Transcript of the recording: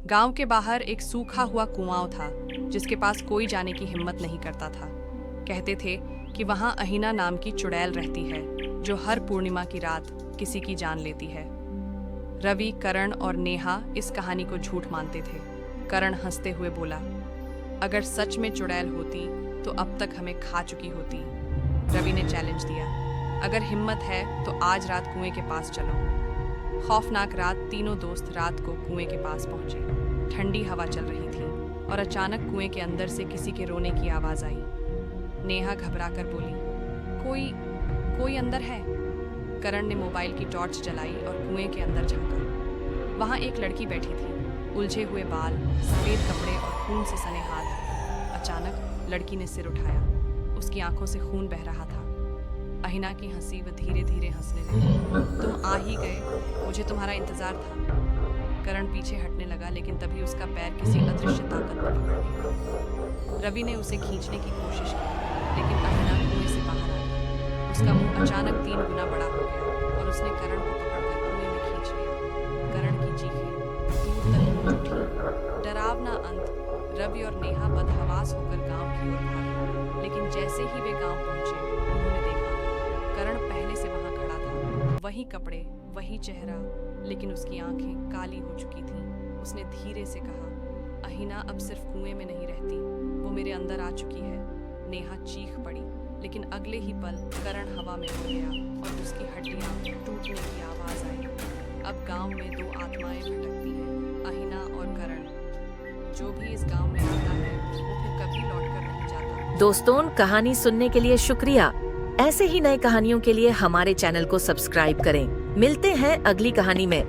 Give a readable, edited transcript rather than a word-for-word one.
गांव के बाहर एक सूखा हुआ कुआं था जिसके पास कोई जाने की हिम्मत नहीं करता था। कहते थे कि वहां अहिना नाम की चुड़ैल रहती है जो हर पूर्णिमा की रात किसी की जान लेती है। रवि, करण और नेहा इस कहानी को झूठ मानते थे। करण हंसते हुए बोला, अगर सच में चुड़ैल होती तो अब तक हमें खा चुकी होती। रवि ने चैलेंज दिया, अगर हिम्मत है तो आज रात कुएं के पास चलो। खौफनाक रात तीनों दोस्त रात को कुएं के पास पहुंचे। ठंडी हवा चल रही थी और अचानक कुएं के अंदर से किसी के रोने की आवाज आई। नेहा घबराकर बोली, कोई अंदर है। करण ने मोबाइल की टॉर्च जलाई और कुएं के अंदर झांका। वहां एक लड़की बैठी थी, उलझे हुए बाल, सफेद कपड़े और खून से सने हाथ। अचानक लड़की ने सिर उठाया, उसकी आंखों से खून बह रहा था। अहिना की हंसी वह धीरे धीरे हंसने लगी। तुम आ ही गए, मुझे तुम्हारा इंतजार था। करण पीछे हटने लगा, लेकिन तभी उसका पैर किसी अदृश्य ताकत ने पकड़ लिया। रवि ने उसे खींचने की कोशिश की, लेकिन अहिना कुएं से बाहर आ गई। उसका मुंह अचानक 3 गुना बड़ा हो गया और उसने करण को पकड़कर कुएं में खींच लिया। करण की चीखें दूर तक गूंज उठी। डरावना अंत। रवि और नेहा बदहवास होकर गांव की ओर भागे, लेकिन जैसे ही वे गांव पहुंचे उन्होंने देखा करण पहले से वहां खड़ा था। वही कपड़े, वही चेहरा, लेकिन उसकी आंखें काली हो चुकी थीं। उसने धीरे से कहा, अहिना अब सिर्फ कुएं में नहीं रहती, वो मेरे अंदर आ चुकी है। नेहा चीख पड़ी, लेकिन अगले ही पल करण हवा में उड़ गया और उसकी हड्डियां टूटने की आवाज आई। अब गांव में 2 आत्माएं भटकती हैं, अहिना और करण। जो भी इस गांव में आता है वो फिर कभी लौटकर नहीं जाता। दोस्तों, कहानी सुनने के लिए शुक्रिया। ऐसे ही नई कहानियों के लिए हमारे चैनल को सब्सक्राइब करें। मिलते हैं अगली कहानी में।